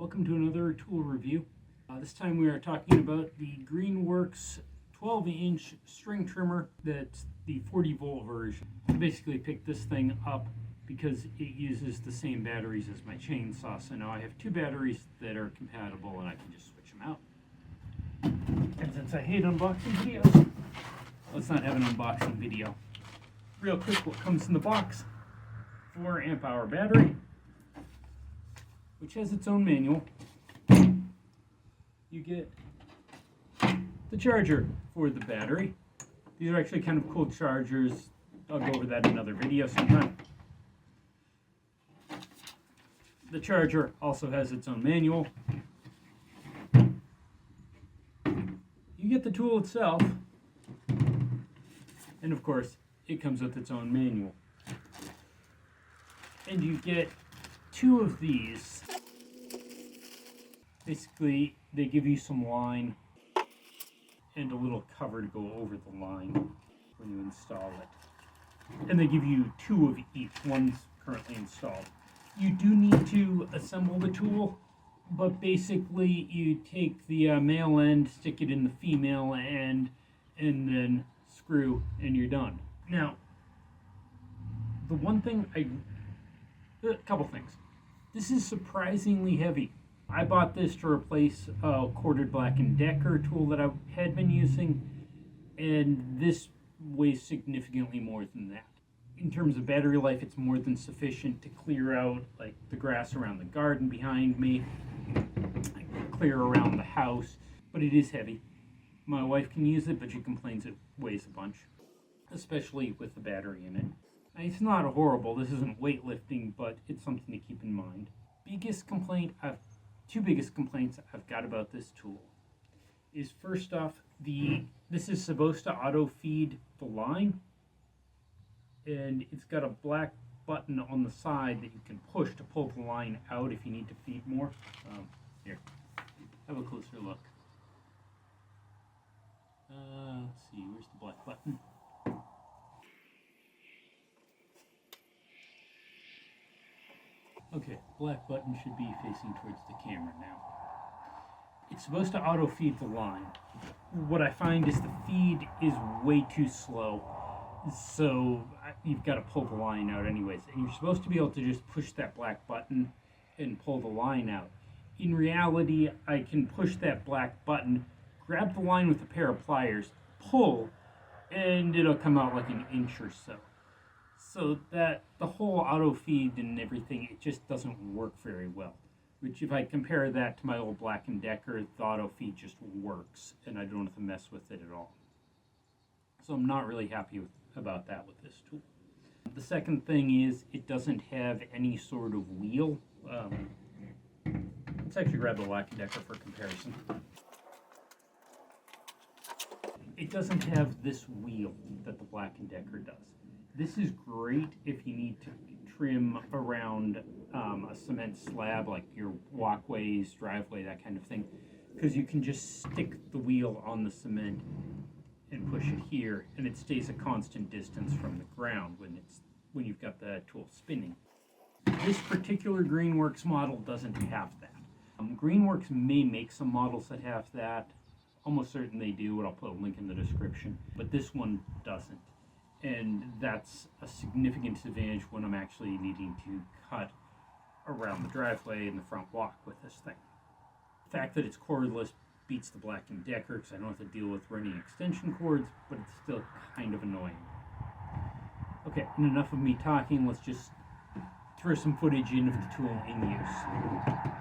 Welcome to another tool review. This time we are talking about the Greenworks 12-inch string trimmer. That's the 40-volt version. I basically picked this thing up because it uses the same batteries as my chainsaw. So now I have two batteries that are compatible and I can just switch them out. And since I hate unboxing videos, let's not have an unboxing video. Real quick, what comes in the box: 4 amp hour battery, which has its own manual. You get the charger for the battery. These are actually kind of cool chargers. I'll go over that in another video sometime. The charger also has its own manual. You get the tool itself, and of course it comes with its own manual. And you get 2 of these. Basically, they give you some line and a little cover to go over the line when you install it. And they give you 2 of each. One's currently installed. You do need to assemble the tool, but basically you take the male end, stick it in the female end, and then screw, and you're done. Now, the one thing a couple things. This is surprisingly heavy. I bought this to replace a quartered Black & Decker tool that I had been using, and this weighs significantly more than that. In terms of battery life, it's more than sufficient to clear out like the grass around the garden behind me, clear around the house, but it is heavy. My wife can use it, but she complains it weighs a bunch, especially with the battery in it. It's not horrible, this isn't weightlifting, but it's something to keep in mind. Two biggest complaints I've got about this tool is, first off, this is supposed to auto feed the line, and it's got a black button on the side that you can push to pull the line out if you need to feed more. Here, have a closer look. Let's see, where's the black button? Okay, black button should be facing towards the camera now. It's supposed to auto feed the line. What I find is the feed is way too slow, so you've got to pull the line out anyways. And you're supposed to be able to just push that black button and pull the line out. In reality, I can push that black button, grab the line with a pair of pliers, pull, and it'll come out like an inch or so. So that the whole auto feed and everything, it just doesn't work very well. Which, if I compare that to my old Black & Decker, the auto feed just works, and I don't have to mess with it at all. So I'm not really happy about that with this tool. The second thing is, it doesn't have any sort of wheel. Let's actually grab the Black & Decker for comparison. It doesn't have this wheel that the Black & Decker does. This is great if you need to trim around a cement slab, like your walkways, driveway, that kind of thing, because you can just stick the wheel on the cement and push it here, and it stays a constant distance from the ground when you've got the tool spinning. This particular Greenworks model doesn't have that. Greenworks may make some models that have that. Almost certain they do, and I'll put a link in the description, but this one doesn't. And that's a significant disadvantage when I'm actually needing to cut around the driveway and the front walk with this thing. The fact that it's cordless beats the Black & Decker because I don't have to deal with running extension cords, but it's still kind of annoying. Okay, and enough of me talking, let's just throw some footage in of the tool in use.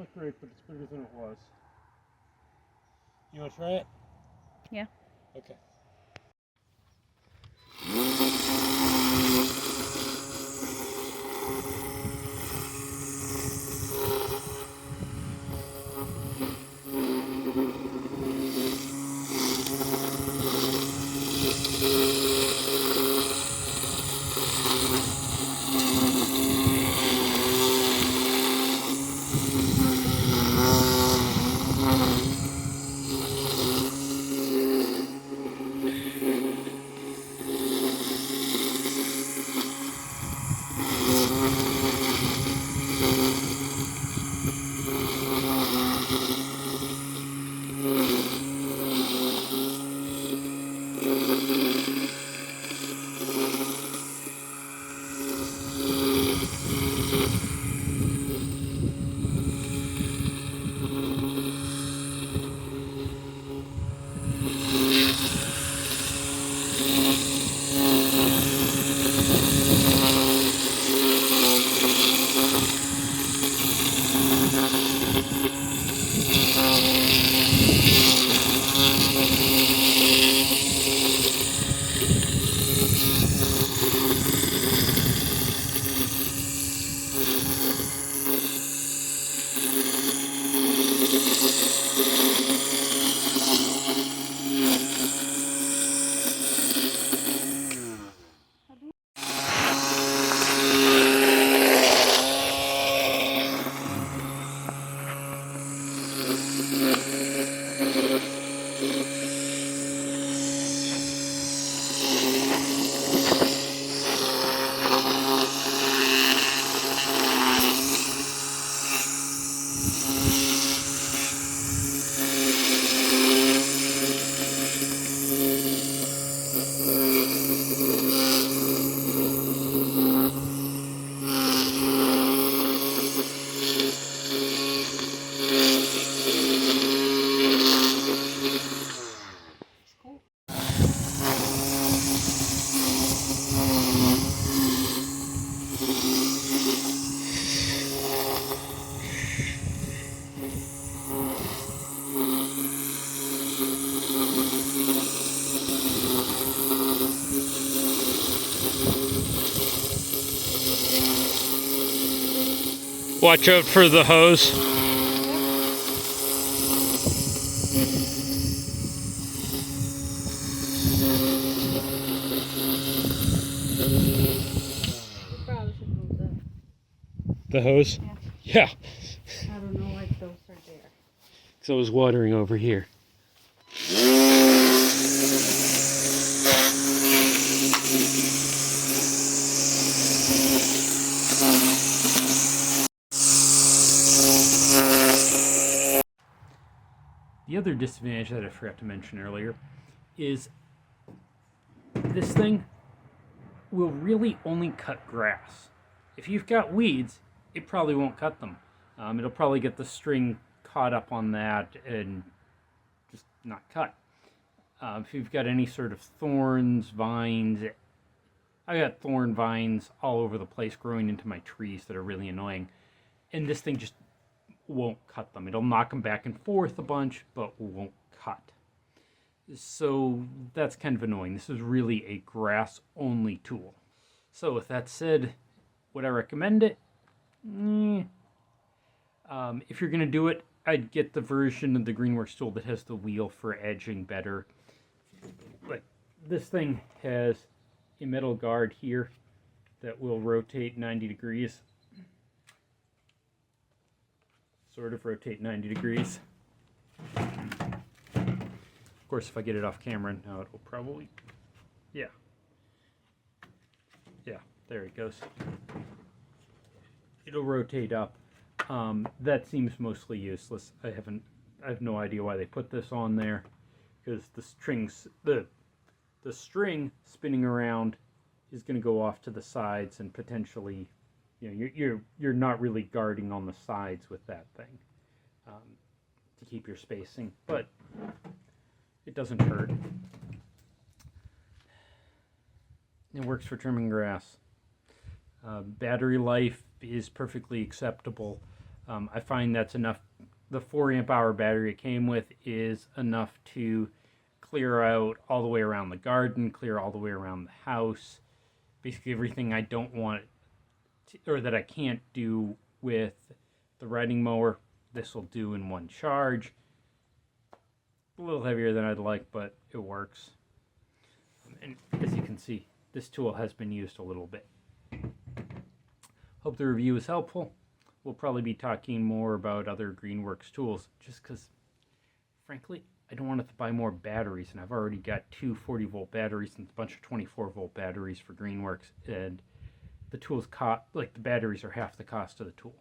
not great, but it's bigger than it was. You want to try it? Yeah. Okay. Watch out for the hose. You probably should move The hose? Yeah. Yeah. I don't know why those are there. So it was watering over here. The other disadvantage that I forgot to mention earlier is this thing will really only cut grass. If you've got weeds, it probably won't cut them. It'll probably get the string caught up on that and just not cut. If you've got any sort of thorns, vines, I got thorn vines all over the place growing into my trees that are really annoying. And this thing just won't cut them. It'll knock them back and forth a bunch, but won't cut. So that's kind of annoying. This is really a grass-only tool. So with that said, would I recommend it? If you're going to do it, I'd get the version of the Greenworks tool that has the wheel for edging better. Like, this thing has a metal guard here that will rotate 90 degrees. Sort of rotate 90 degrees. Of course, if I get it off camera, now it will probably, yeah, there it goes. It'll rotate up. That seems mostly useless. I have no idea why they put this on there, because the string spinning around is going to go off to the sides and potentially, you know, you're not really guarding on the sides with that thing to keep your spacing, but it doesn't hurt. It works for trimming grass. Battery life is perfectly acceptable. I find that's enough. The 4 amp hour battery it came with is enough to clear out all the way around the garden, clear all the way around the house. Basically everything I don't want or that I can't do with the riding mower, this will do in one charge. A little heavier than I'd like, but it works. And as you can see, this tool has been used a little bit. Hope the review is helpful. We'll probably be talking more about other Greenworks tools, just because, frankly, I don't want to have to buy more batteries, and I've already got 2 40-volt batteries and a bunch of 24-volt batteries for Greenworks, and the tools cost, like the batteries are half the cost of the tool.